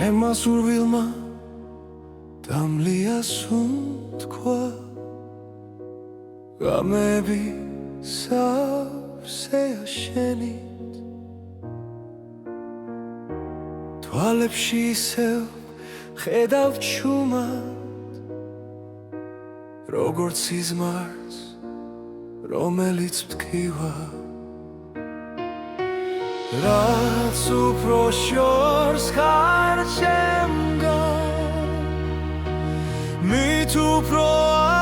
Shema survilma damlia suntkwa Gamebi savseya shenit Tvalepshi isev ხედავ ჩუმად როგორც სიზმარს რომელიც მткиვა რაც უფრო შორს ხარ ჩემგან მით უფრო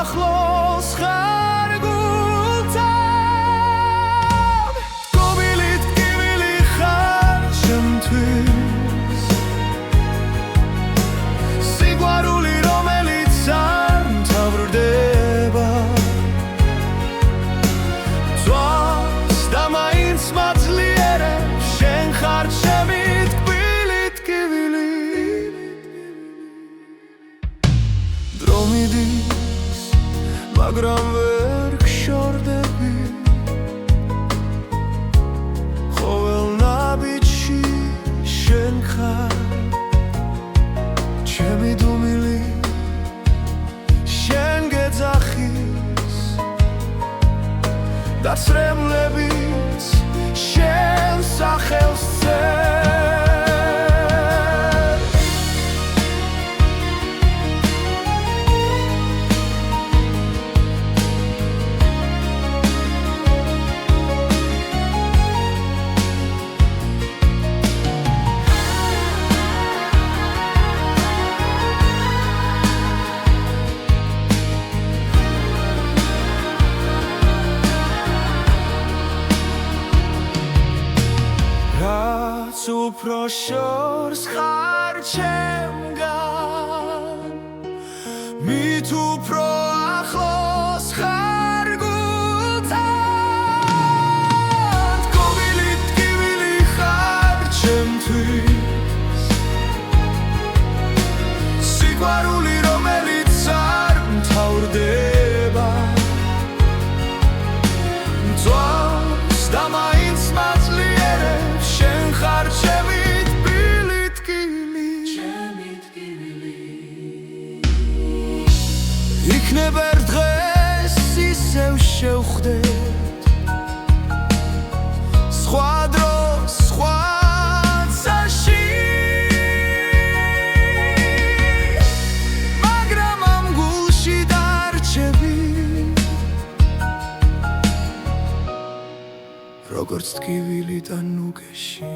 ახლოს ხარ გულთან გობილით გივილი ხარ ჩემთვის სიყვარული რომელიც არ მთავრდება ძვავს და მაინც მაძლიერებს შენ ხარ ჩემი თბილი ტკივილი დრო მიდის მაგრამ ვერ გშორდები ყოველ ნაბიჯში შენ ხარ ჩემი დუმილი შენ გეძახის და ცრემლებიც შენ სახელს წერს უფრო შორს ხარ ჩემგან მით უფრო ახლოს ხარ გულთან გობილით ტკივილი ხარ ჩემთვის სიყვარული რომელიც არ მთავრდება ძვავს და მაინც მაძლიერებს შენ ხარ ჩემი თბილი ტკივილი იქნება ერთ დღეს ისევ შევხვდეთ სხვა დროს სხვა წაში მაგრამ ამ გულში დარჩები როგორც ტკივილი და ნუგეში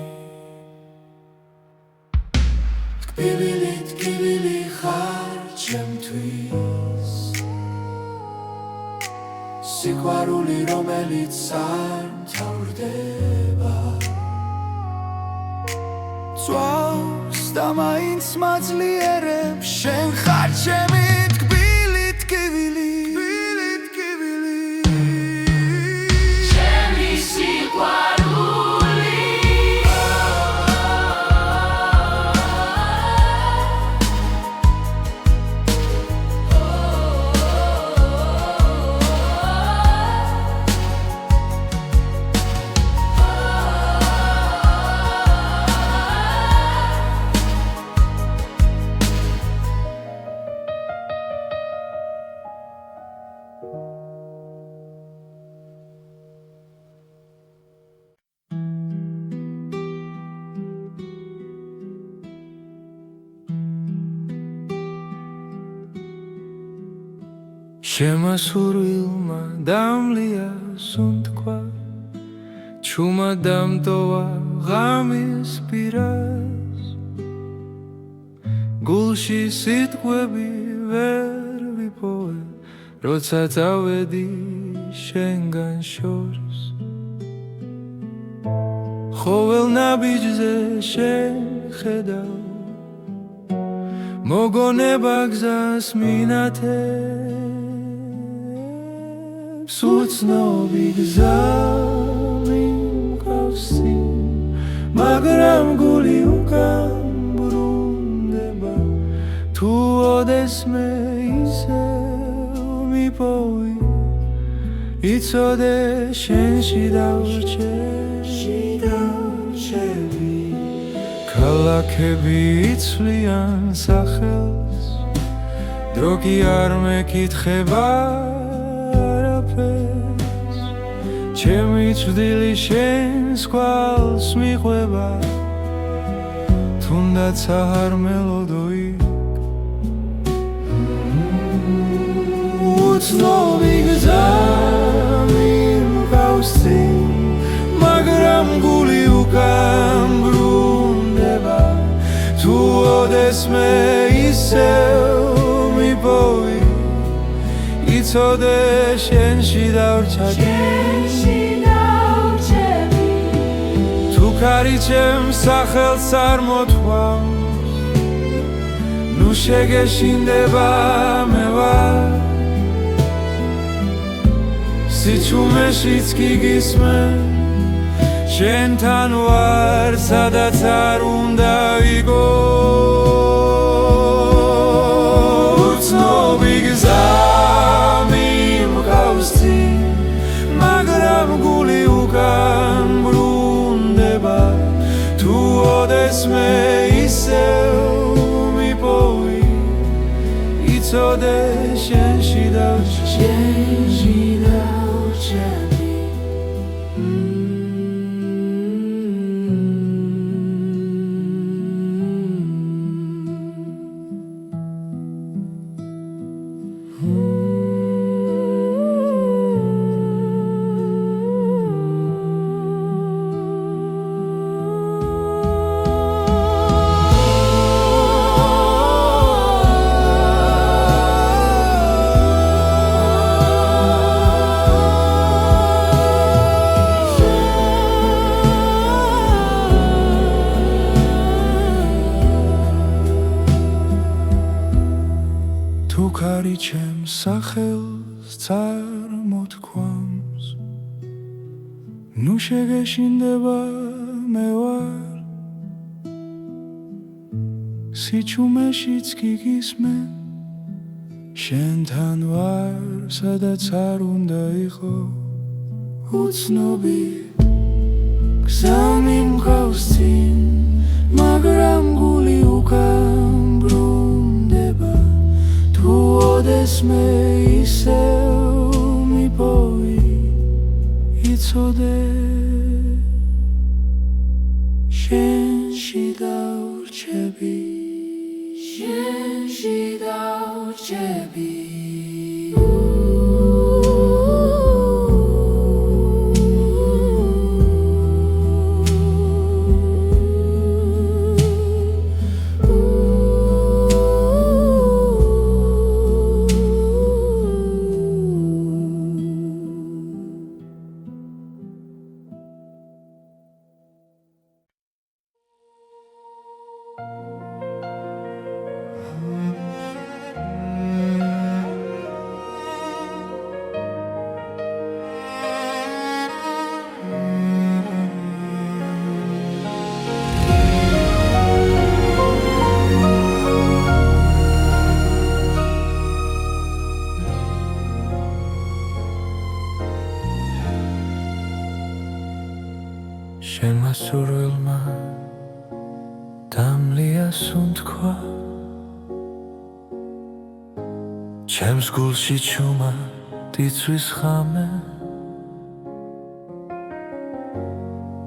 ტკივილი ხარ ჩემთვის სიყვარული რომელიც არ მთავრდება ძვავს და მაინც მაძლიერებს შენ ხარ ჩემი ტკბილი ტკივილი ჩემი სიყვარული შემასურვილმა დამლია სუნთქვა ჩუმა დამტოვა ღამის პირას გულში სიტყვები ვერ ვიპოვე როცა წავედი შენგან შორს ყოველ ნაბიჯზე შენ ხედავ მოგონება გზას მინათებს უცნობი გზა მიმყავსი მაგრამ გული უკან ბრუნდება თუ ოდესმე ისევ მიპოვი იცოდე შენში დავრჩები ქალაქები იცვლიან სახელს, დრო კი არ მეკითხება არაფერს, ჩემი წვდილი შენს კვალს მიყვება, თუნდაც არ მელოდო იქ. უცნობი გზა მიმყავს წინ, მაგრამ გული უკან ბრუნდება, თუ ოდესმე ისევ მიპოვი, იცოდე შენში დავრჩები, თუ ქარი ჩემს სახელს არ მოთქვამს, ნუ შეგეშინდება მე ვარ, სიჩუმეშიც კი გისმენ, შენთან ვარ, სადაც არ უნდა ვიგო. უცნობი გზა მიმყავს წინ, მაგრამ გული უკან ბრუნდება, თუ ოდესმე ისევ მიპოვი, იცოდე შენში დავრჩები. თუ ქარი ჩემს სახელს წარმოთქვამს, ნუ შეგეშინდება მე ვარ, სიჩუმეშიც კი გისმენ, შენთან ვარ, სადაც არ უნდა იყო. უცნობი გზა მიმყავს წინ, მაგრამ გული უკან ბრუნდება, თუ ოდესმე ისევ მიპოვი, იცოდე შენში დავრჩები, შენში დავრჩები. შენმა სურვილმა დამლია სუნთქვა, ჩემს გულში ჩუმა დიცვის ხამე,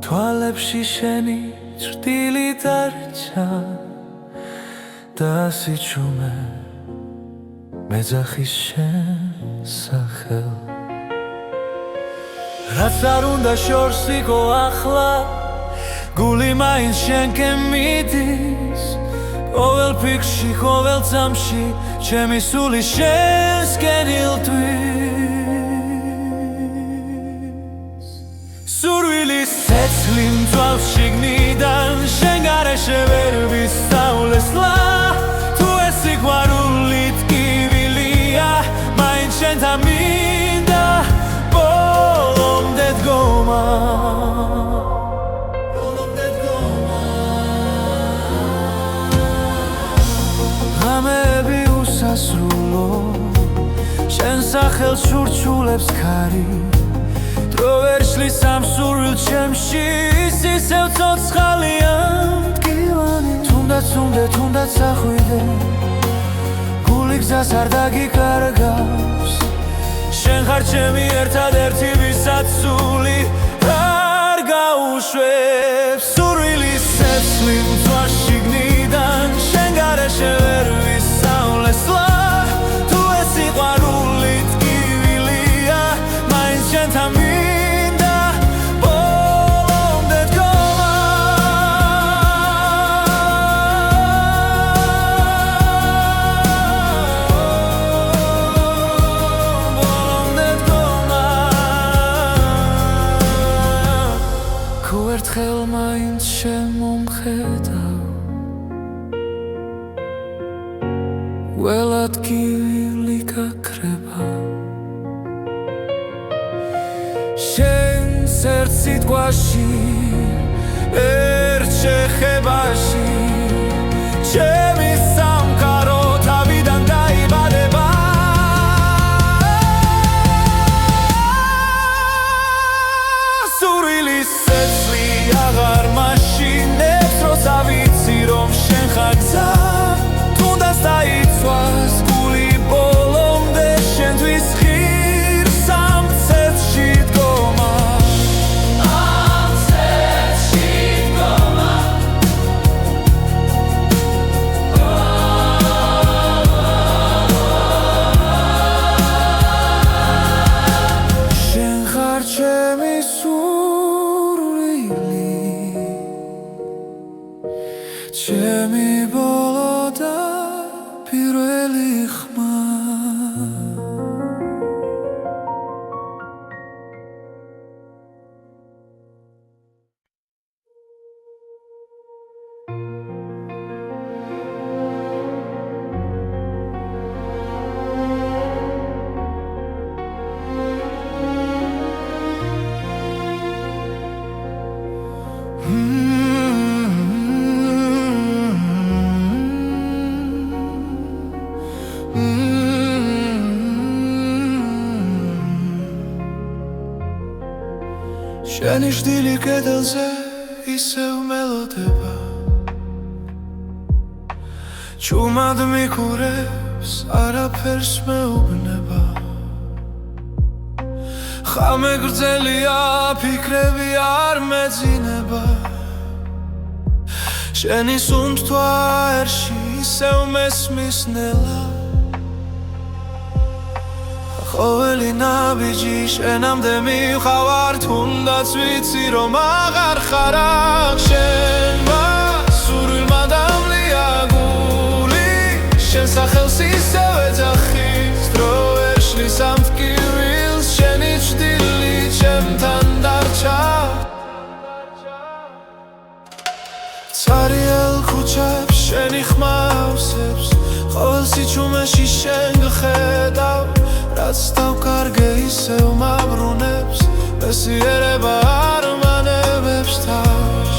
თვალებში შენი ჭრტილი დარჩა და სიჩუმე მეძახის შენს სახელს. რაც არ უნდა შორს იყო ახლა, გული მაინც შენკენ მიდის, ყოველ ფიქრში, ყოველ წამში, ჩემი სული შენსკენ ილთვის. სურვილის ცეცხლი მძვალს შიგნიდან, შენ გარეშე ვერ ვისწავლესლა, თუ ეს სიყვარული ტკივილია, მაინც შენთან მინდა ბოლომდე დგომა. ღამეები უსასრულო, შენ სახელს ურჩულებს ქარი, დრო ვერ შლის ამ სურვილ ჩემში, ის ისევ ცოცხალია მტკივა. თუნდაც ახვიდე გული გზას არ დაგიკარგავს შენ ხარ ჩემი ერთადერთი ვისაც სული არ გაუშვებს სურვილის ცეცხლი მწვა შიგნიდან შენ გარეშე ვერ ვისავლესლა თუ ეს სიყვარული ტკივილია მაინც შენთან მინდა ბოლომდე დგომა ბოლომდე დგომა თუ ერთხელ მაინც შემომხედავ ველად გივილი გაქრება შენს ერთ სიტყვაში ერთ შეხებაში ჩემი სამყარო თავიდან დაიბადება სურვილის ცეცხლი აღარ მაშინებს როცა ვიცი რომ შენ ხარ გზა თუნდაც დაიცვას გული ბოლომდე შენთვის ღირს ამ ცეცხლში დგომა ამ ცეცხლში დგომა შენ ხარ ჩემი სურვილი ჩემი ბოლო და პირველი ხმა შენი შდილი კედელზე ისევ მელოდება ჩუმად მიკურებს არაფერს მეუბნება ხამე გრძელია ფიქრები არ მეძინება შენი სუნთქვა ერში ისევ მესმის ნელა ყოველი ნაბიჯი შენამდე მივხავარ თუნდაც ვიცი რომ აღარ ხარ აქ შენმა სურვილმა დამლია გული შენ სახელს ისევ ეძახის დრო ვერ შლის ამ ტკივილს შენი ჩრდილი ჩემთან დარჩა ცარიელ ქუჩებს შენი ხმა ავსებს ყოველ სიჩუმეში შენ გხედავ რაც დავკარგე ისევ მაბრუნებს მესიერება არ მანებებს თავს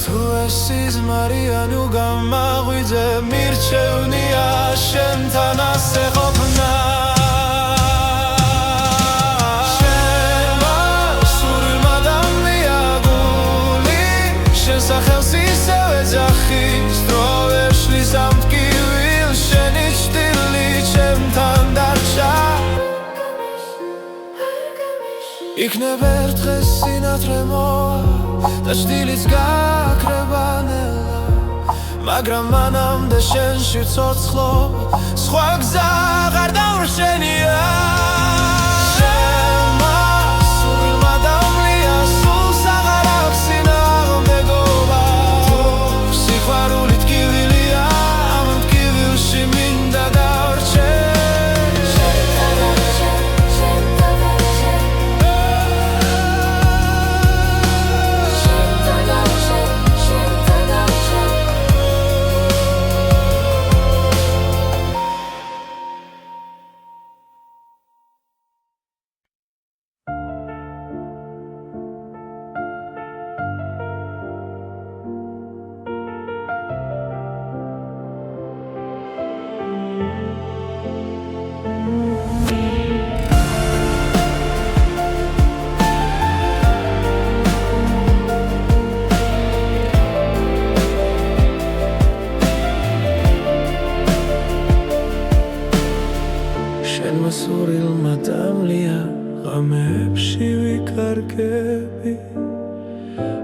თუ ეს სიზმარია ნუ გამაღვიძე მირჩევნია შენთან ასე ყოფნა სახელს ისევ ეძახის დრო ვერ შლის ამ ტკივილს შენი ჩრდილი ჩემთან დარჩა იქნებ ერთ დღეს სინათლე მოვა და ჩრდილიც გაქრება ნელა მაგრამ მანამდე შენში ვცოცხლობ სხვა გზა აღარ დავრშენია სურილმა დამლია ღამეებში ვიკარგები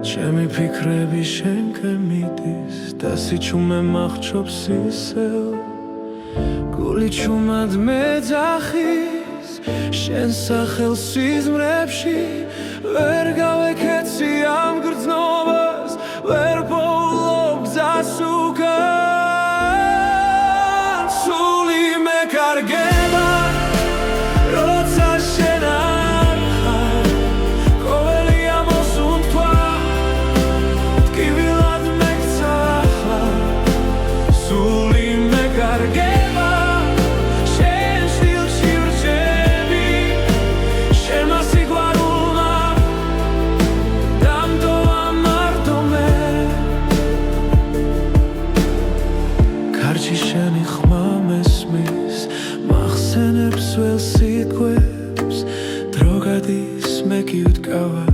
ჩემი ფიქრები შენკენ მიდის და სიჩუმე მახრჩობს ისევ გული ჩუმად მეძახის შენ სახელს სიზმრებში ვერ გავეკეცი ამ გრძნობას ვერ პოულობ გზას უკან სული მეკარგება როცა შენ არ ხარ ყოველი ამოსუნთქვა ტკივილად მეკცა ახლა სული მეკარგება შენი ხმა მესმის მახსენებს ველს სიტყვებს დრო გადის მე კი ვდგავარ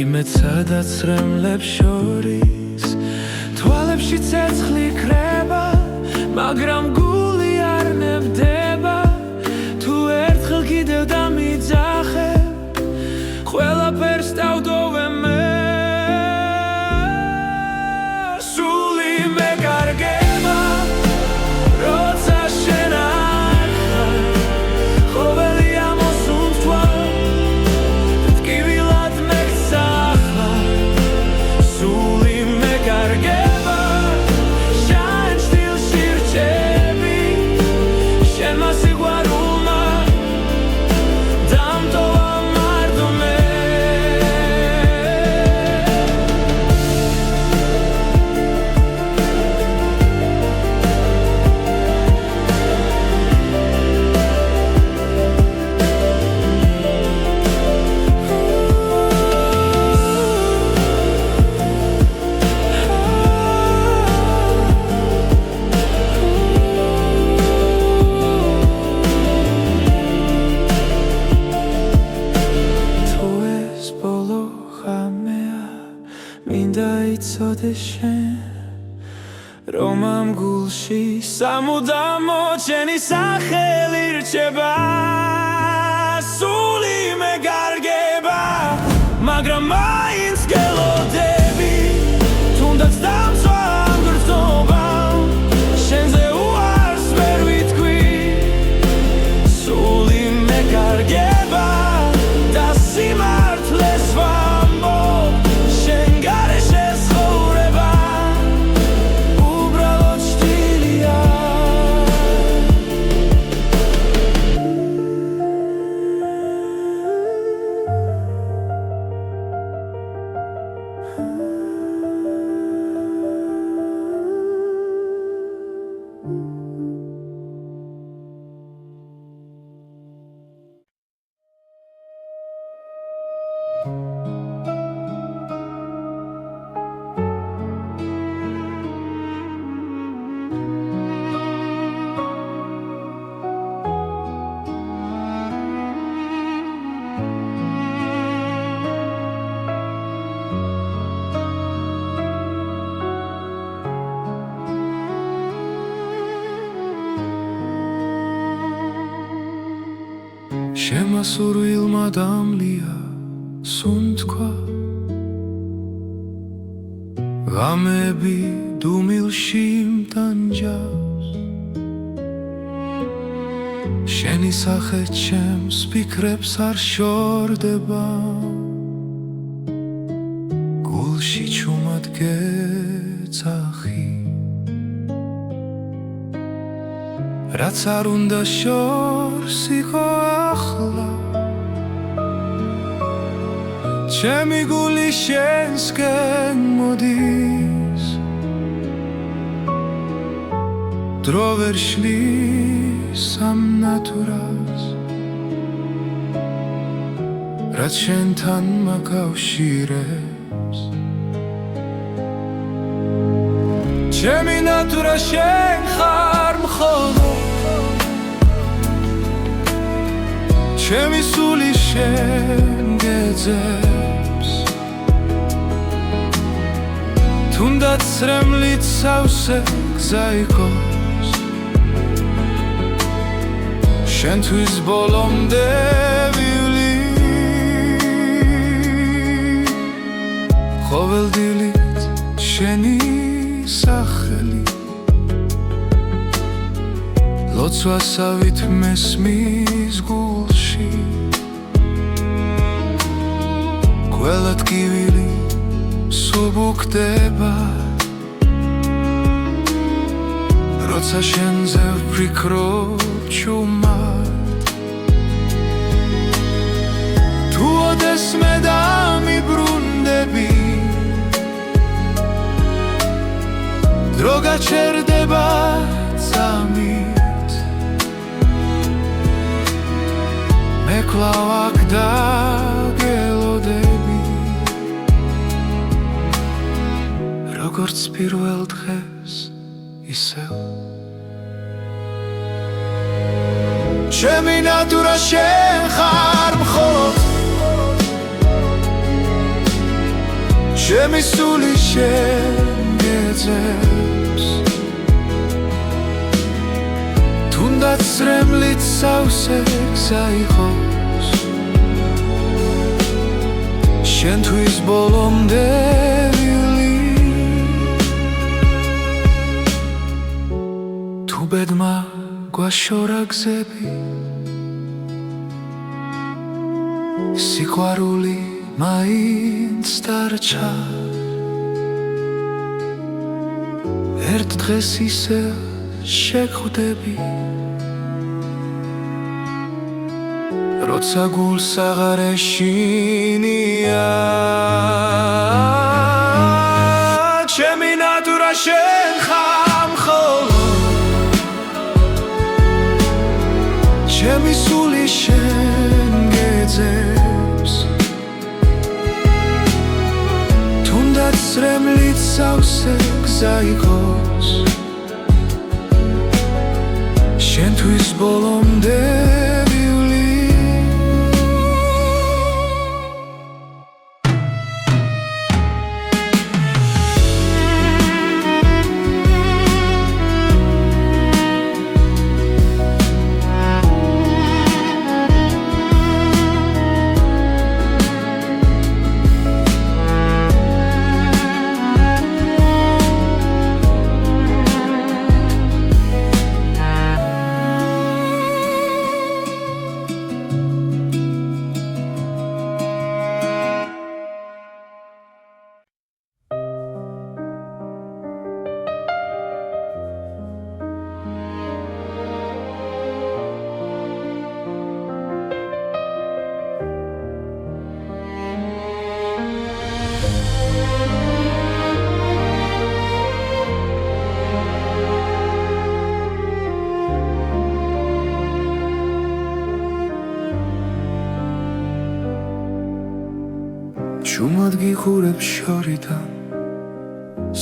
იმედ სადაც რემლებს შორის თვალებში ცეცხლი ქრება მაგრამ გული არ ნებდება თუ ერთხელ კიდევ დამიძახებ ყველაფერს დავდოვე მე სული მეკარგება რომ ამ გულში სამუდამო ჩემი სახელი რჩება სული მეკარგება მაგრამ მაინც გელოდები თუნდაც დამცვა ამ გრძნობამ შენზე უარს ვერ ვიტყვი სული მეკარგება და სიმართლეს ვამბობ შენ გარეშე შემასურვილმა დამლია სუნთქვა ღამეები დუმილში მტანჯავს შენი სახე ჩემს ფიქრებს არ შორდება გულში ჩუმად გეძახი რაც არ უნდა შორს იყო ახლა ჩემი გული შენსკენ მოდის დრო ვერ შლის ამ ნატურას რაც შენთან მაკავშირებს ჩემი ნატურა შენ ხარ მხოლოდ ჩემი სული შენ გეძებს თუნდაც რემლით სავსე გზა იყოს შენთვის ბოლომდე ვივლი ყოველ დილით შენი სახელი ლოცვასავით მესმის გულში ყველა ტკივილი სუბუქდება როცა შენზე ვფიქრობ ჩუმად თუ ოდეს მე დამიბრუნდები დრო გაჩერდება წამით მე კვლავ აქ დაგელოდები როგორც პირველ დღეს ისევ ჩემი ნატურა შენ ხარ მხოლოდ ჩემი სული შენ გეძებს თუნდაც რემლით სავსე გზა იყოს შენთვის ბოლომდე ვივლი თუ ბედმა გვაშორა გზები სიყვარული მაინც დარჩა ერთ დღეს ისევ შეხვდები როცა გულს აღარ ეშინია ჩემი ნატურა შენ ხარ მხოლოდ ჩემი სული შენ გეძებს თუნდაც რემლით სავსე გზა იყოს შენთვის ბოლომდე ვივლი ჩუმად გიხურებ შორიდან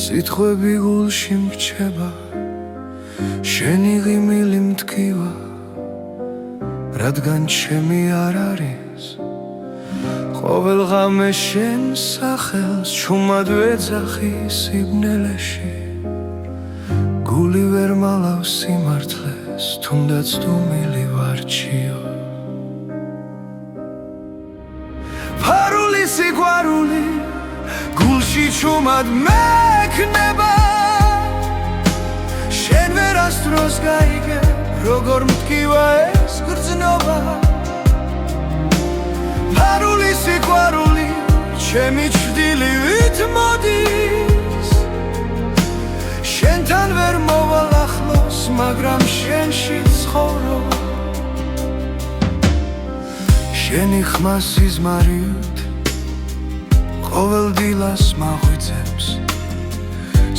სიტყვები გულში მრჩება შენი ღიმილი მტკივა რადგან ჩემი არ არის ყოველ ღამე შენ სახელს ჩუმად ვეძახი სიბნელეში გული ვერ მალავს სიმართლეს თუნდაც დუმილი ვარჩიო სიყვარული გულში ჩუმად მექნება შენ ვერასდროს გაიგე როგორ მტკივა ეს გრძნობა ფარული სიყვარული ჩემი ჩრდილივით მოდის შენთან ვერ მოვალ ახლოს მაგრამ შენში ცხოვრობ შენი ხმა სიზმარით ყოველ დილას მაღვიძებს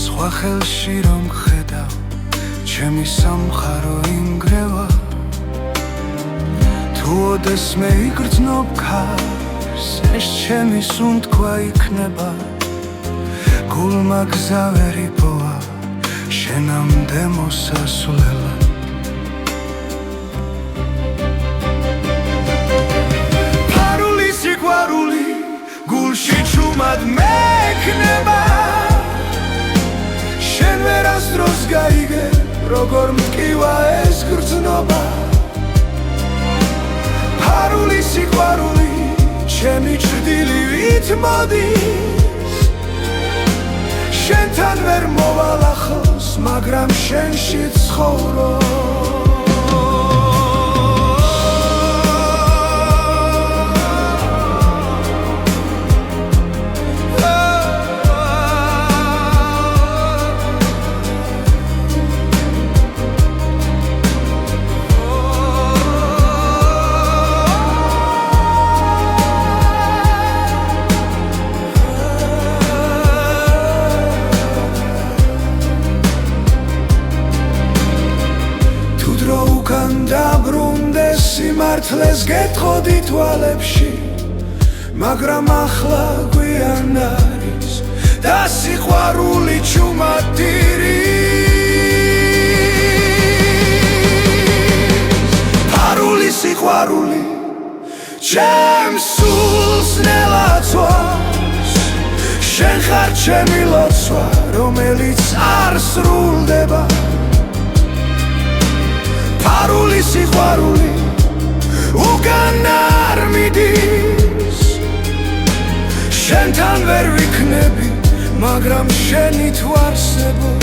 სხვა ხელში რომ ხედავ ჩემი სამყარო ინგრევა თუ ოდეს მე იგრძნობ ქარს ეს ჩემი სუნთქვა იქნება გულმა გზა ვერ იპოვა შენამდე მოსასვლელად ფარული სიყვარული გულში ჩუმად მექნება შენ ვერასდროს გაიგე როგორ მტკივა ეს გრძნობა მოდის შენთან ვერ მოვალ ახლოს მაგრამ შენში ცხოვრობ სიმართლეს გეტყოდი თვალებში მაგრამ ახლა გვიან არის და სიყვარული ჩუმადირის ფარული სიყვარული ჩემს სულს ნელაცვავს შენ ხარ ჩემი ლოცვა რომელიც არ სრულდება ფარული სიყვარული უკან არ მიდის შენთან ვერ ვიქნები მაგრამ შენი თუ არსებობ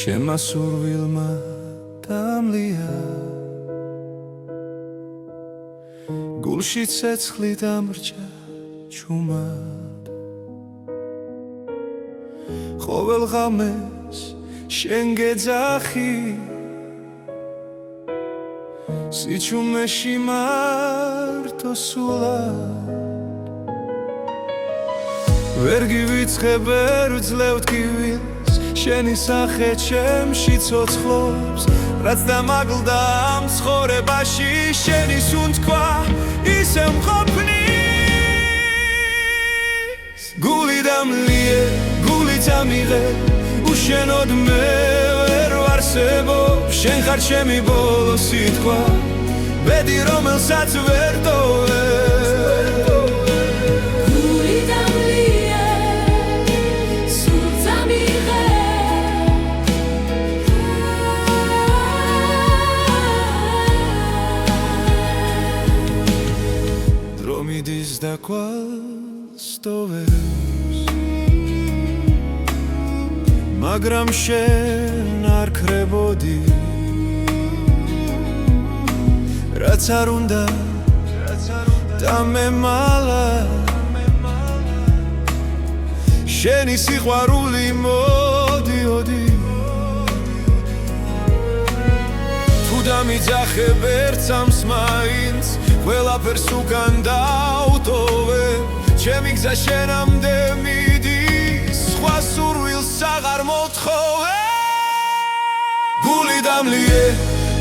შემასურვილმა დამლია გულში ცეცხლი დამრჩა ჩუმად ყოველ ღამეს შენ გეძახი სიჩუმეში მარტო სულად ვერ გივიწყებ ვერ ვძლევთ გივილს შენი სახე ჩემში ცოცხლობს რაც დამაგლდა ამ ცხოვრებაში შენი სუნთქვა ისე მყოფნის გული დამლიე გული წამიღე უშენოდ მე ვერ ვარსებობ შენ ხარ ჩემი ბოლო სიტყვა ბედი რომელსაც ვერ ტოვებ და კვალს ტოვებს მაგრამ შენ არ ქრებოდი რაც არ უნდა დამემალა შენი სიყვარული მოდიოდი თუ დამიძახებ ერთ სამს მაინც ყველაფერს უკან დავტოვე ჩემი გზა შენამდე მიდის სხვა სურვილს აღარ მოთხოვე გული დამლიე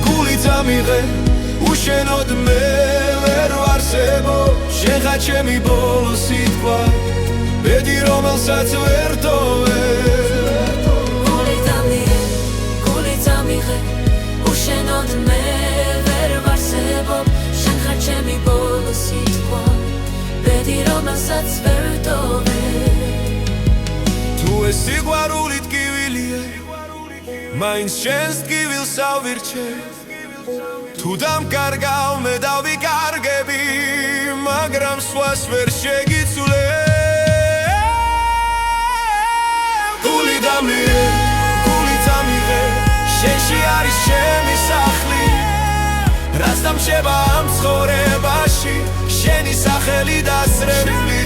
გული წამიღე უშენოდ მე ვერ ვარსებობ შენ ხარ ჩემი ბოლო სიტყვა ბედი რომელსაც ვერ ტოვებ გული დამლიე გული წამიღე უშენოდ მე ვერ ვარსებობ ჩემი ბოლო სიტყვა ბედი რომელსაც ვერ ტოვებ ეს სიყვარული ტკივილია მაინც შენს ტკივილს ავირჩე თუ დამკარგავ მე დავიკარგები მაგრამ სხვას ვერ შეგიცვლე გული დამლირე გული წამიღე შენში არის ჩემი სახლი რაც დამრჩება ამ ცხოვრებაში შენი სახელი დასრებული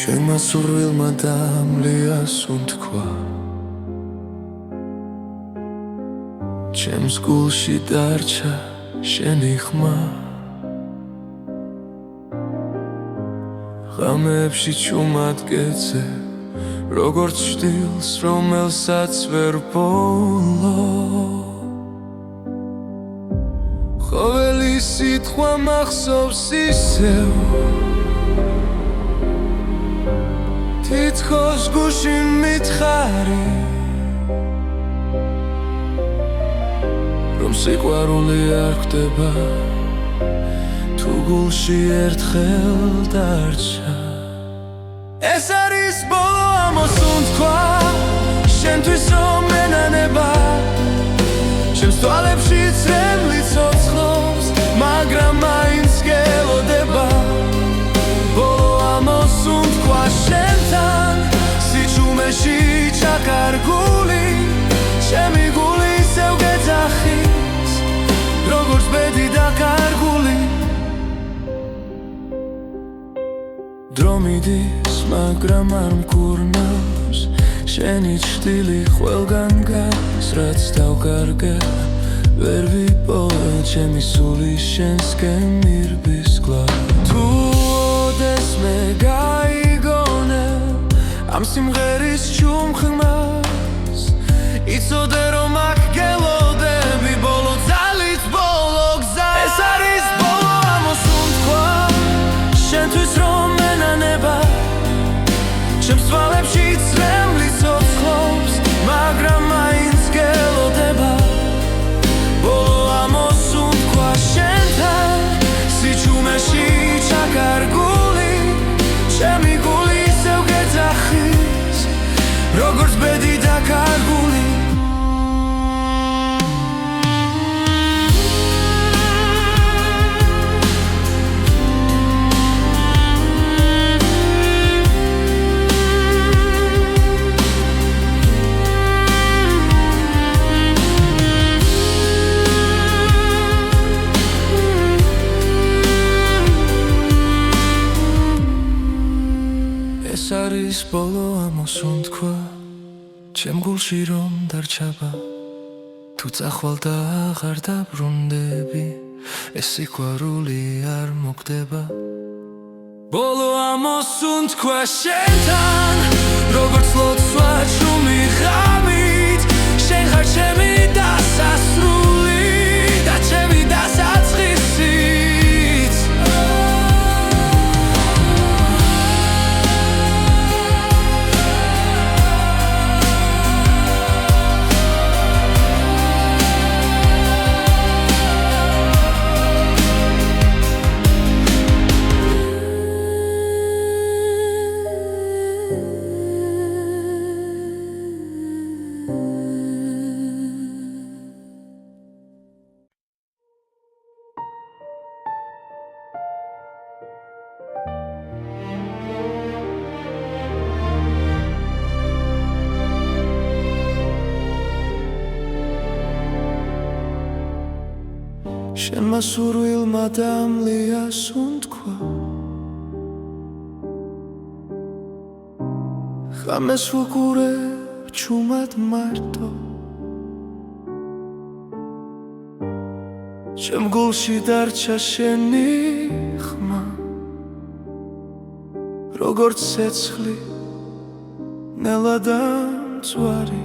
შენმა სურვილმა დამლიას უთქვა ჩემს გულში დარჩა შენი ხმა ღამეებში ჩუმად გეძე როგორც ჩtildeს რომელსაც ვერ ბოლო ყოველი სიტყვა მახსოვს ისევ თითქოს გულში მითხარი რომ სიყვარული არ ხდება თუ გულში ერთხელ დარჩა ეს არის ბოლო ამოსუნ თქვა შენთვის რომ მენანება ჩემს თვალებში წრემლი ცოცხლობს მაგრამ მაინც გელოდება ბოლო ამოსუნ თქვა შენთან სიჩუმეში ჩაკარგული ჩემი გული ისევ გეძახის როგორც ბედი დაკარგული დრო მიდის მაგრამ არ მკურნავს შენი ჩრდილი ყველგან გადის რაც დავკარგე ვერ ვიპოვე ჩემი სული შენსკენ მირბის გლავ თუ ოდეს მე გაიგონე ამ სიმღერის ჩუმხმას იცოდე რომ აქ გელოდები ბოლო ძალით ბოლო გზა ეს არის ბოლო ამოსუნ თქვა შენთვის რომ მენანება ჩემს თვალებში წრემლი ცოცხლობს მაგრამ მაინც გელოდება ბოლო ამოსუნ თქვა შენთან სიჩუმეში ჩაკარგული ჩემი გული ისევ გეძახის როგორც ბედი დაკარგული ეს არის ბოლო ამოსუნ თქვა ჩემ გულში რომ დარჩება თუ წახვალ და აღარ დაბრუნდები ეს სიყვარული არ მოხდება ბოლო ამოსუნ თქვა შენთან როგორც ლოცვა ჩუმი ღამით შენ ხარ ჩემი დასასრული და ჩემი დასაწყისიც შენმა სურვილმა დამლია სუნთქვა ხამეს ვუყურებ ჩუმად მარტო ჩემ გულში დარჩა შენი ხმა როგორც ცეცხლი ნელადამწვარი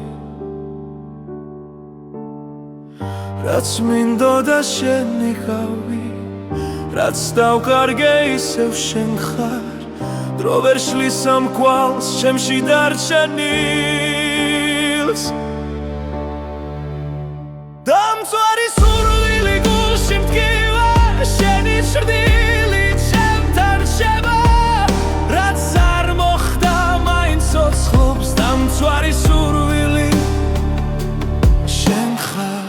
რაც მინდოდა შენი ხავი რაც დავკარგე ისევ შენ ხარ დრო ვერ შლის ამ კვალს ჩემში დარჩენილს დამწვარი სურვილი გულში მტკივა შენი ჭრდილი ჩემთან რჩება რაც არ მოხდა მაინც ცოცხლობს დამწვარი სურვილი შენ ხარ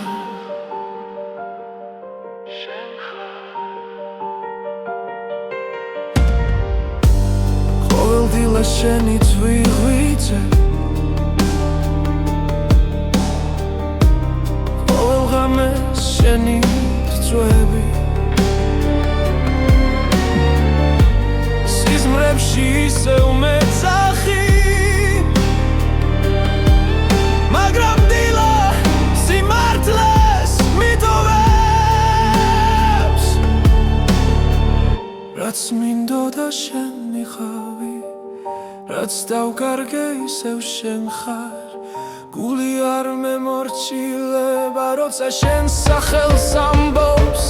ყოველდილა შენი ძვირღვიძე ყოველ ღამეს შენი წვევი სიზმრებში ისევ მეძახი მაგრამ დილა სიმართლეს მიტოვებს რაც მინდოდა შენი ხავი რაც დავკარგე ისევ შენ ხარ გული არ მემორჩილება როცა შენ სახელს ამბობს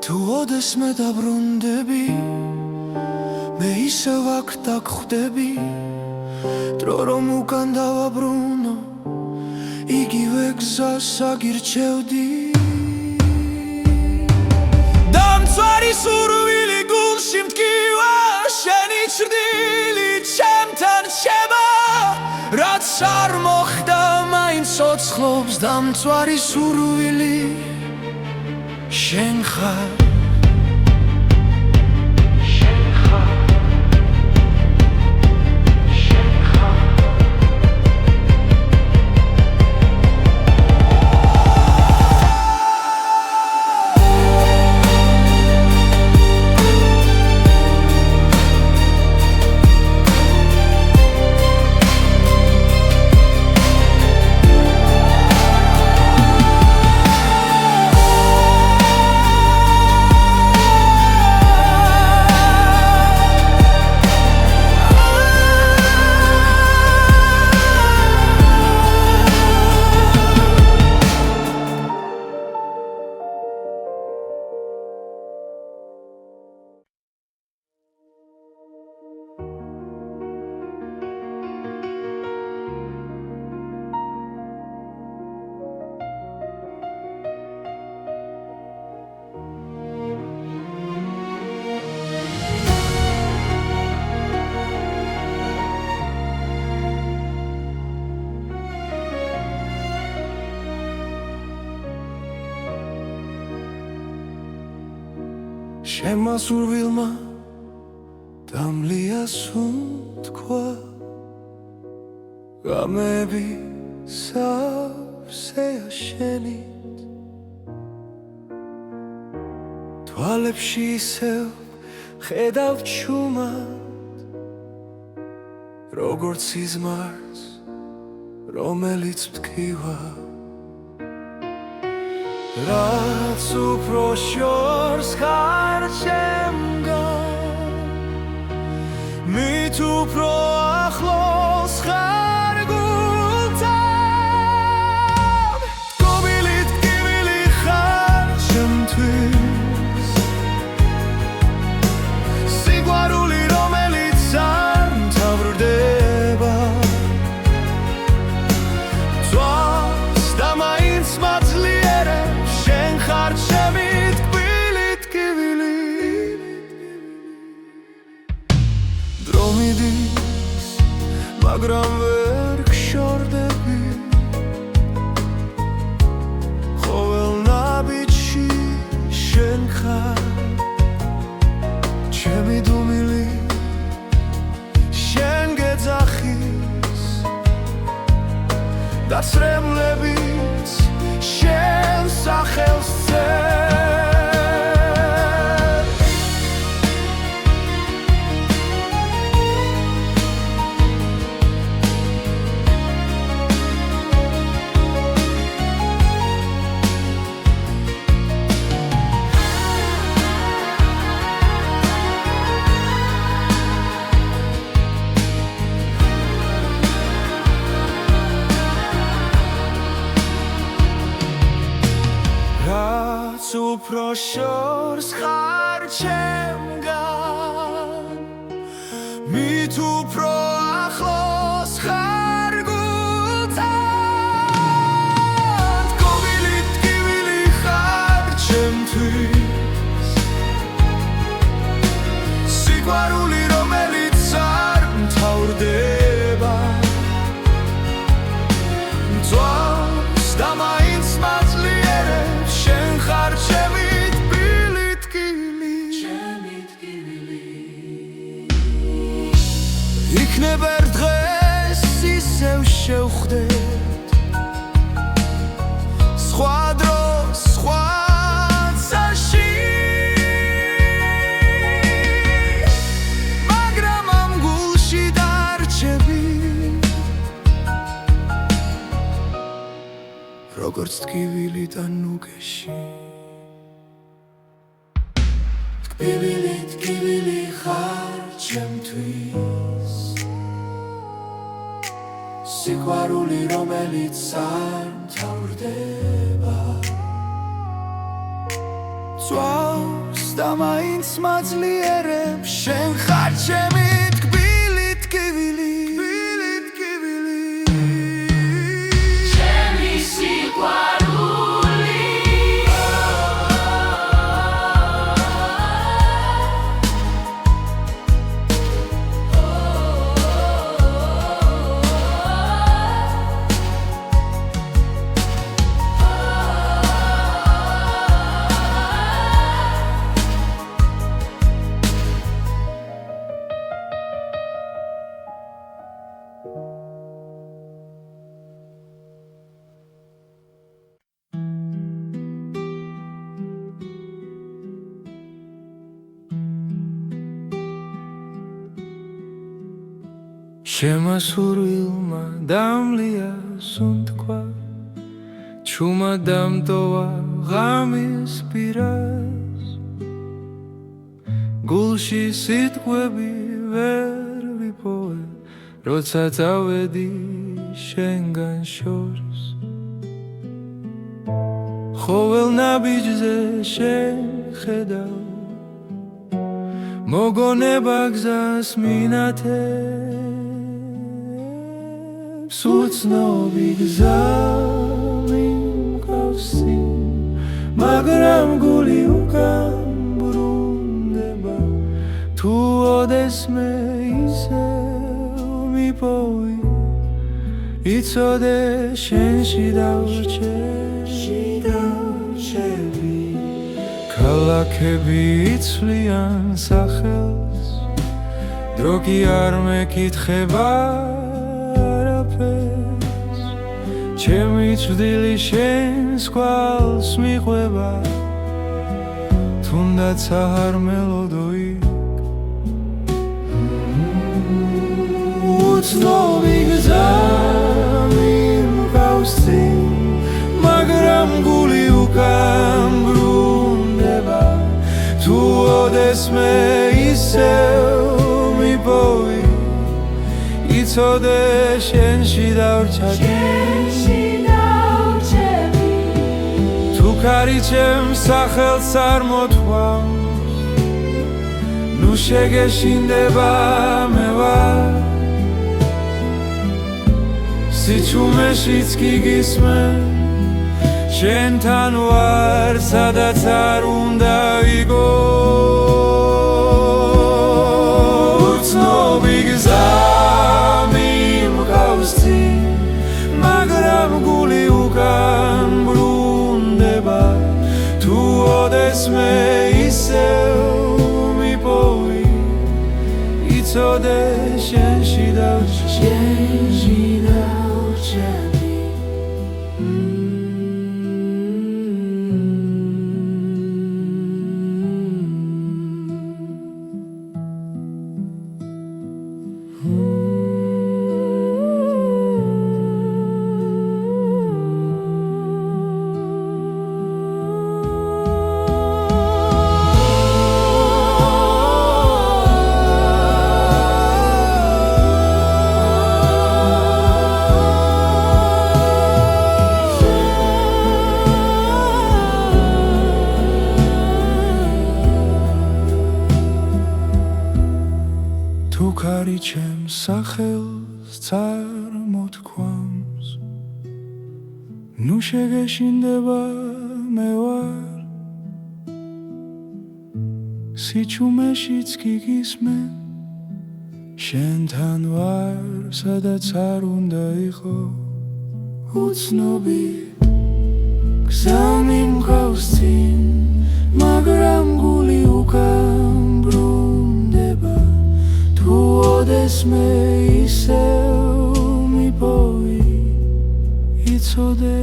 თუ ოდეს მე დაბრუნდები მე ისევ აქ დაგხვდები დრო რომ უკან დავაბრუნო იგივე გზას აგირჩევდი დამწვარი სურვილი გულში მტკივა შენი ჭრდილი ჩემთან რჩება რაც არ მოხდა მაინც ცოცხლობს დამწვარი სურვილი შენ ხარ შენმა სურვილმა დამლია სუნთქვა ღამეები სავსეა შენით თვალებში ისევ ხედავ ჩუმად როგორც სიზმარს რომელიც მტკივა რაც უფრო შორს ხარ ჩემგან მით უფრო ახლოს ხარ გულთან გობილით გიბილი ხარ ჩემთვის სიყვარული რომელიც არ მთავრდება შორს ხარ ჩემგან მით უფრო ახლოს ხარ გულთან გოგილით კივილი ხარ ჩემთვის სიყვარული რომელიც არ მთავრდება მწვავს და მაინც მაძლიერებს შენ ხარ ჩემი თბილი ტკივილი იქნება ერთ დღეს ისევ შევხვდეთ სხვა დროს სხვა წაში მაგრამ ამ გულში დარჩები როგორც ტკივილი და ნუგეში ტკივილი ხარ ჩემთვის სიყვარული რომელიც არ მთავრდება წვავს და მაინც მაძლიერებს შენ ხარ ჩემი ტკბილი ტკივილი ჩემი სიყვარული შემასურვილმა დამლია სუნთქვა ჩუმა დამტოვა ღამის პირას გულში სიტყვები ვერ ვიპოვე როცა წავედი შენგან შორს ხოველ ნაბიჯზე შეხედავ მოგონება გზას მინათებს უცნობი გზა მიმკავსი მაგრამ გული უკან ბრუნდება თუ ოდესმე ისევ მიპოვი იცოდე შენში დავრჩები ქალაქები იცვლიან სახელს დრო კი არ მეკითხება არაფერს ჩემი ცვდილი შენს კვალს მიყვება თუნდაც არ მელოდო იქ უცნობი გზა მიმკავსი მაგრამ გული უკან ბრუნდება თუ ოდესმე ისევ მიპოვი იცოდე შენში დავრჩები თუ ქარი ჩემს სახელს არ მოთხოვს ნუ შეგეშინდება მე ვარ სიჩუმეშიც კი გისმე შენთან ვარ სადაც არ უნდა ვიგო უცნობი გზა მიმკავსი მაგრამ გული უკან ბრუნდება თუ ოდესმე ისევ მიპოვი იცოდე შენში დავრჩები Ukari chem sachels წარმოთქვამს ნუ შეგეშინდება მე ვარ სიჩუმეშიც გიგისმე შენთან ვარ სადაც არ უნდა იყო უცნობი გზანი მყავს წინ მაგრამ გული უკან ბრუნდება თუ ოდეს მე ისევ მიპოვი იცოდე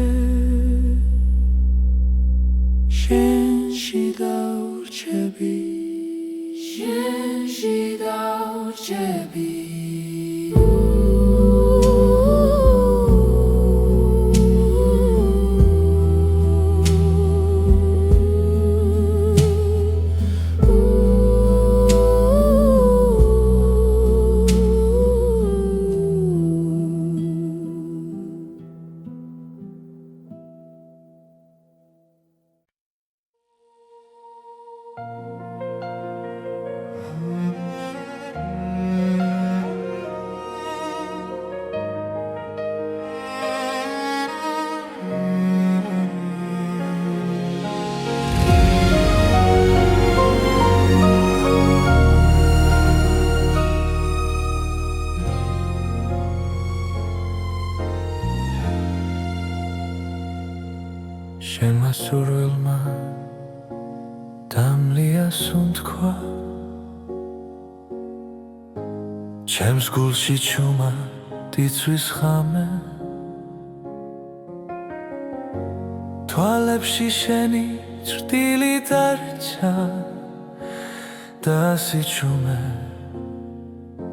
შენში დავრჩები შენში დავრჩები შენმა სურვილმა დამლია სუნთქვა ჩემს გულში ჩუმა დიცვის ხამე თვალებში შენი ჭრტილი დარჩა და სიჩუმე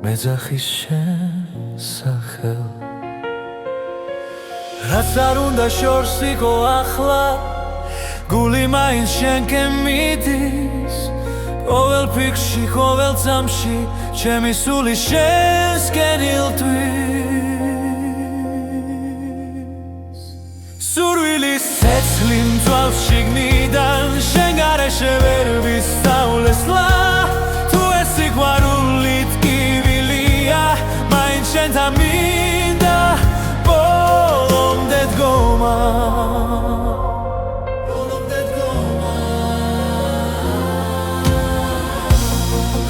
მეძახის შენ სახელ რაც არ უნდა შორს იყო ახლა გული მაინც შენკენ მიდის ყოველ ფიქრში ყოველ წამში ჩემი სული შენსკენ ილტვის სურვილის ცეცხლი მძვალ შიგნიდან შენ გარეშე ვერ ვისწავლესლა თუ ეს სიყვარული ტკივილია მაინც შენთან მინდა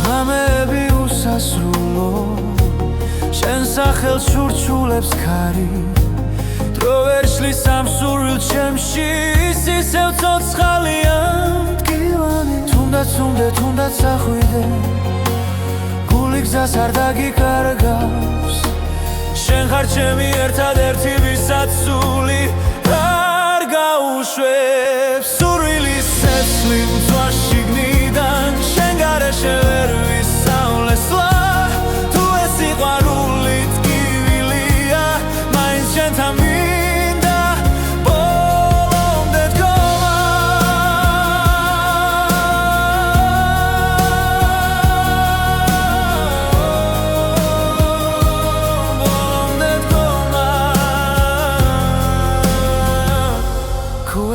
ღამეები უსასრულო შენ სახელს ურჩულებს ქარი დრო ვერ შლის ამ სურვილ ჩემში ის ისევ ცოცხალია მტკივანი თუნდაც ახვიდე გული გზას არ დაგიკარგავს შენ ხარ ჩემი ერთადერთი ვისაც სული არ გაუშვებს სურვილის ცეცხლი მძვალ შიგნიდან შენ გარეშე ვერ ვისწავლესლა თუ ეს სიყვარული ტკივილია მაინც შენთან მინდა ბოლომდე დგომა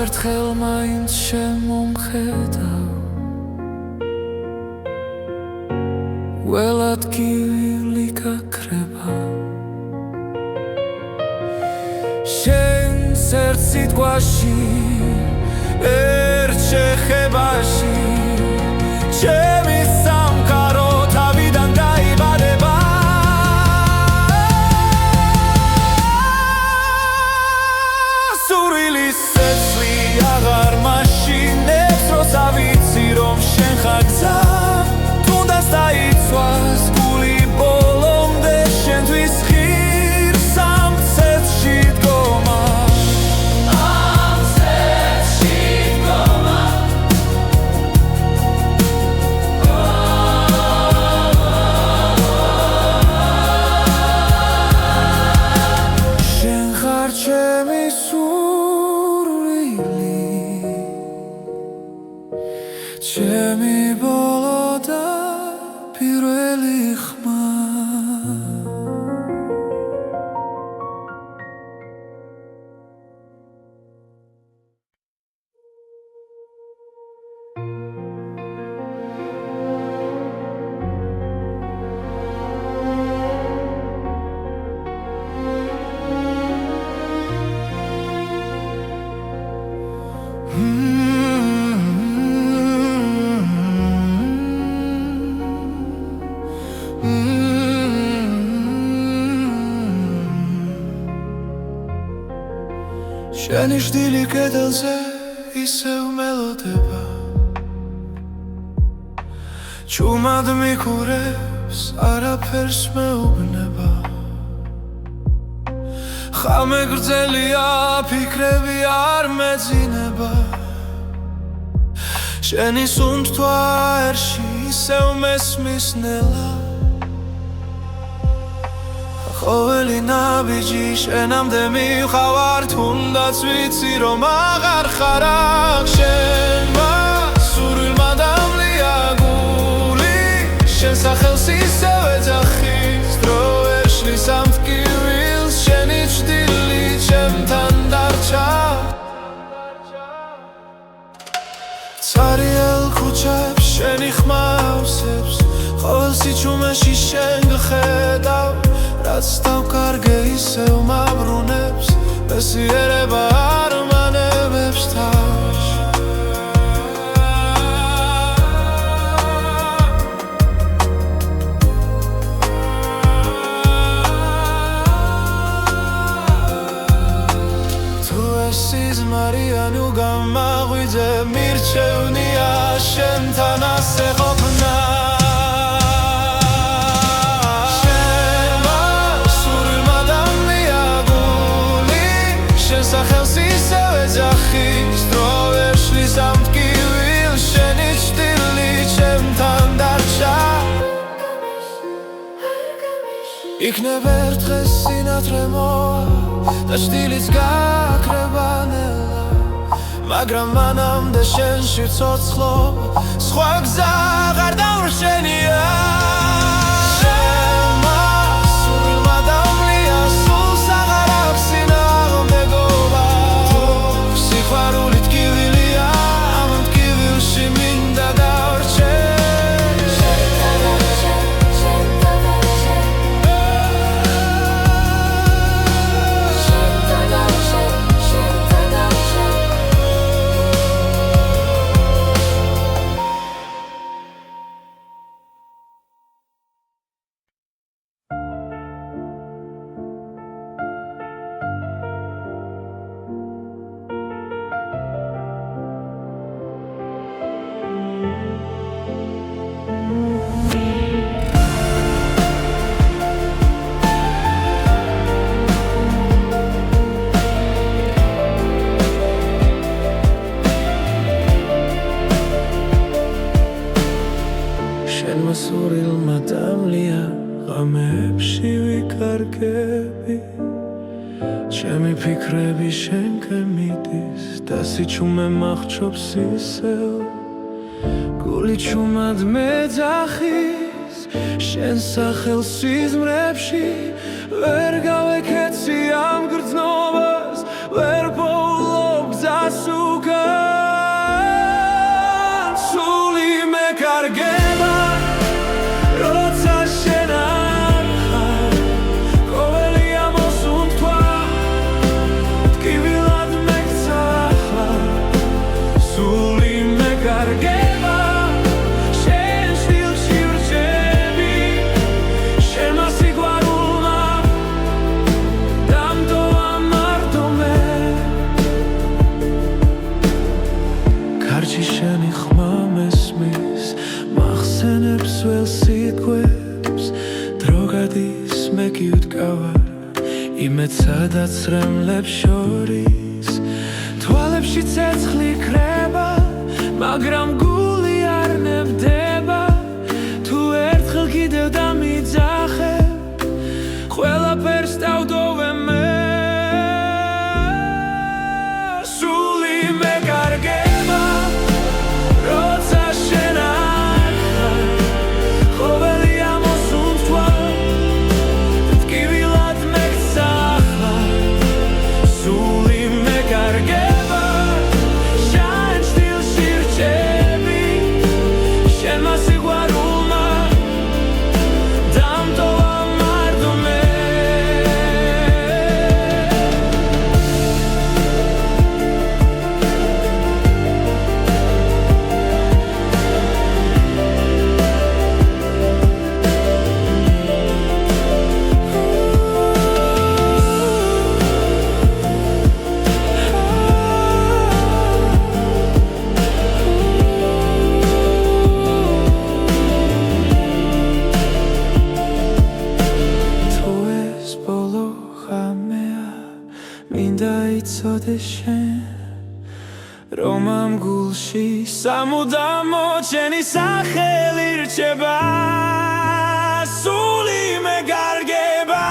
ერთხელ მაინც შემომხედავ ველად გივილი გაქრება შენს ერთ სიტყვაში ერთ შეხებაში ჩემი სამყარო თავიდან დაიბადება სურვილის ცეცხლი აღარ მაშინებს როცა ვიცი რომ შენ ხარ გზა თუნდაც დაიცვას გული ბოლომდე შენთვის ღირს ამ ცეცხლში დგომა შენ ხარ ჩემი ჩემი ბოლო და პირველი ხმა შენი შდილი კედელზე ისევ მელოდება ჩუმად მიყურებს არაფერს მეუბნება ხამე გრძელია ფიქრები არ მეძინება შენი სუნთქვა ერში ისევ მესმის ნელა ყოველი ნაბიჯი შენამდე მივხავარ თუნდაც ვიცი რომ აღარ ხარ აქ შენმა სურვილმა დამლია გული შენ სახელს ისევ ეძახის დრო ვერ შლის ამ ტკივილს შენი ჭდილი ჩემთან დარჩა ცარიელ ქუჩებს შენი ხმა ავსებს ყოველ სიჩუმეში შენ გხედავ რაც დავკარგე ისევ მაბრუნებს მესიერება არ მანებებს თავს თუ ეს სიზმარია ნუ გამაღვიძე მირჩევნია შენთან ასე ყოფნა სახელს ისევ ეძახის დრო ვერ შლის ამ ტკივილს შენი ჭდილი ჩემთან დარჩა იქნებ ერთ დღეს სინათლე მოვა და ჭდილიც გაქრება ნელა მაგრამ მანამდე შენში ცოცხლობა სხვა გზა აღარ დავრშენია სურვილმა დამლია ღამეებში ვიკარგები ჩემი ფიქრები შენკენ მიდის და სიჩუმე მახრობს ისევ გული ჩუმად მეძახის შენ სახელს სიზმრებში ვერ გავეკეცი ამ გრძნობას ვერ პოულობ გზას უკან სული მეკარგება შენი ხმა მესმის მახსენებს ველს სიტყვებს დრო გადის მე კი ვდგავარ იმედ სადაც რემლებს შორის თვალებში ცეცხლი ქრება მაგრამ გული არ ნებდება თუ ერთხელ კიდევ დამიძახებ ყველაფერს დავდოვე მე სული მეკარგება Shine still, შენ რომ ამ გულში სამუდამო ჩემი სახელი რჩება სული მეგარგება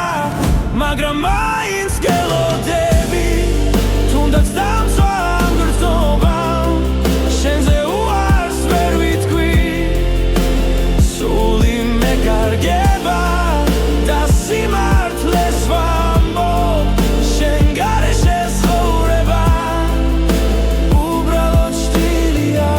მაგრამ მაინც გელოდები თუნდაც დამცვა ამ გრძნობამ შენზე უარს ვერ ვიტყვი სული მეგარგება და სიმართლეს ვამბობ შენ გარეშე ცხოვრება უბრალოდ შტილია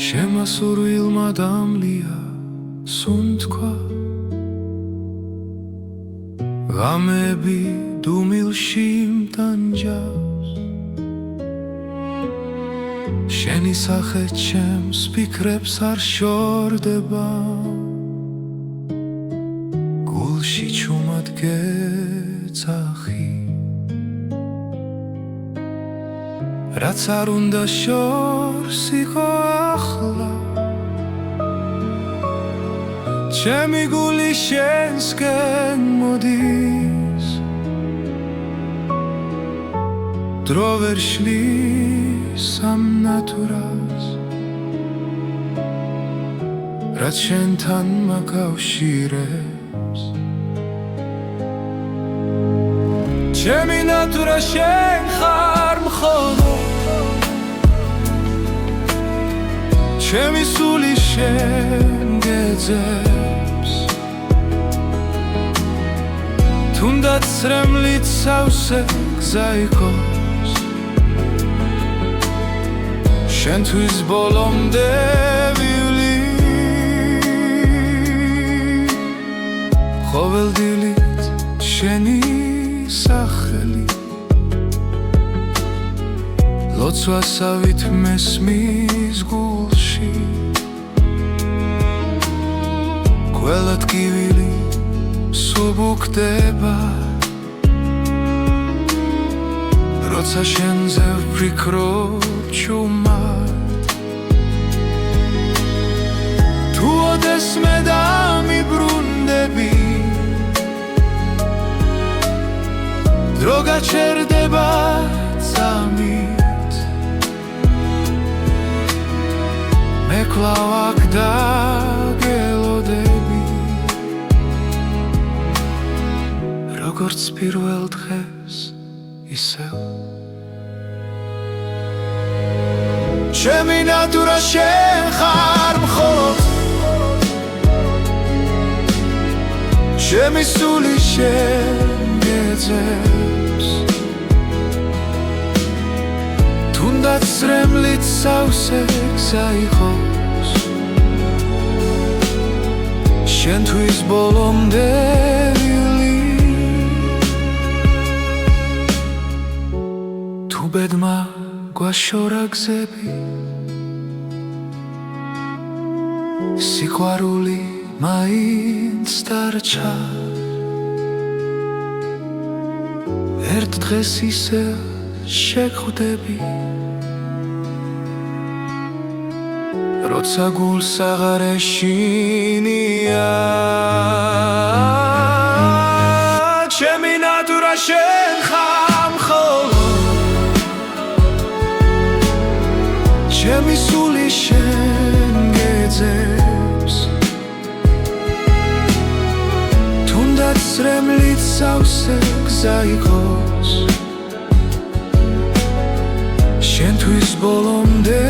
შემასურვილმა დამლია სუნთქვა ღამები დუმილში მტანჯავს შენი სახე ჩემს ფიქრებს არ შორდება გულში ჩუმად გეძახი რაც არ უნდა შორს იყო ახლა ჩემი გული შენსკენ მოდის დრო ვერ შლის ამ ნატურას რაც შენთან მაკავშირებს ჩემი ნატურა შენ ხარ მხოლოდ ჩემი სული შენ გეძებს თუნდაც რემლით სავსე გზა იყოს შენთვის ბოლომდე ვივლი ყოველდილით შენი სახელი ლოცვასავით მესმის გულში ყველა ტკივილი სუბუქდება როცა შენზე ვფიქრობ ჩუმად თუ ოდეს მე დამიბრუნდები დრო გაჩერდება წამით მე კვლავ აქ დაგელოდები როგორც პირველ დღეს ისევ ჩემი ნატურა შენ ხარ მხოლოდ ჩემი სული შენ გეძებს თუნდაც რემლით სავსე გზა იყოს შენთვის ბოლომდე ვივლი თუ ბედმა გვაშორა გზები სიყვარული მაინც დარჩა ერთ დღეს ისე შეხვდები როცა გულს აღარ ეშინია ჩემი ნატურა შენ ხარ მხოლოდ ჩემი სული შენ გეძებს თუნდაც რემლით სავსე გზა იყოს შენთვის ბოლომდე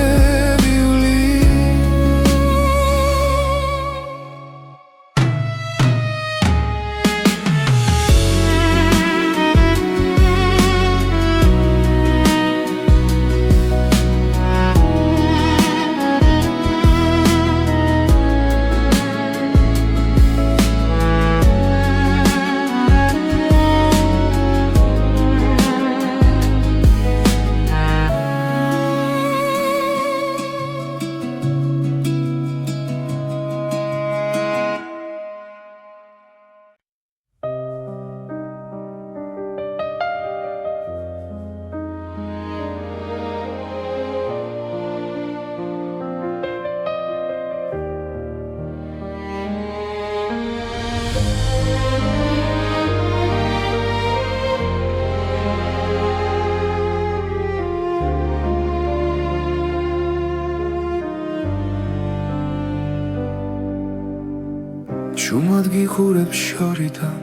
ჩუმად გიხურებ შორიდან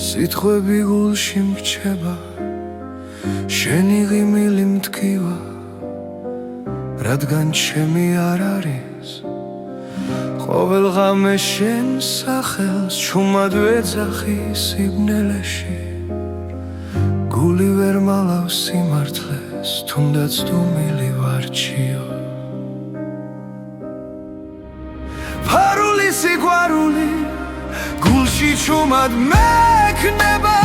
სიტყვები გულში მრჩება შენი ღიმილი მტკივა რადგან ჩემი არ არის ყოველ ღამე შენ სახელს ჩუმად ვეძახი სიბნელეში გული ვერ მალავს სიმართლეს თუნდაც დუმილი ვარჩიო ფარული სიყვარული გულში ჩუმად მექნება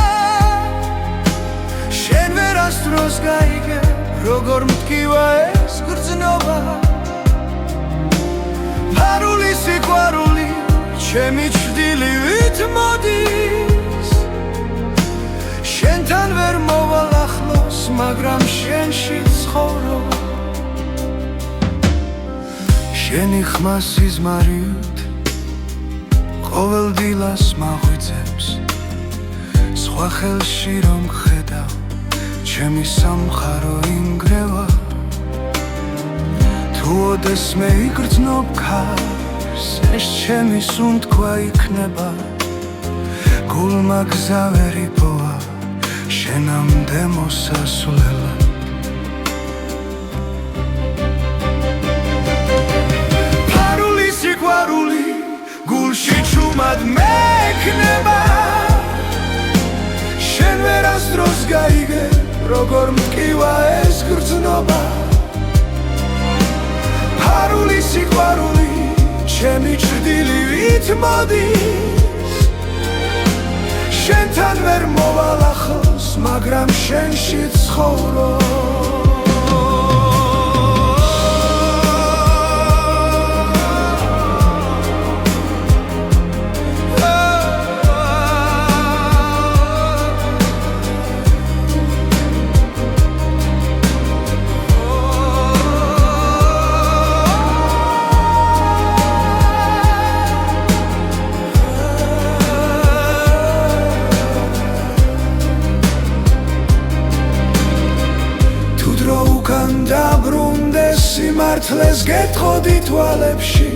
შენ ვერასდროს გაიგე როგორ მტკივა ეს გრძნობა ფარული სიყვარული ჩემი ჩრდილივით მოდის შენთან ვერ მოვალ ახლოს მაგრამ შენში ცხოვრობ შენი ხმა სიზმარიოდ ყოველ დილას მაღვიძებს სხვა ხელში რომ ხედავ ჩემი სამხარო ინგრევა თუ ოდესმე იგრძნობ ქარს ეს ჩემი სუნთქვა იქნება გულმა გზა ვერ იპოვა შენამდე მოსასვლელად ფარული სიყვარული გულში ჩუმად მექნება შენ ვერასდროს გაიგე როგორ მტკივა ეს გრძნობა ფარული სიყვარული ჩემი ჩრდილივით მოდის შენთან ვერ მოვალ ახლოს მაგრამ შენში ცხოვრობ დაბრუნდეს სიმართლეს გეთხოვდი თვალებში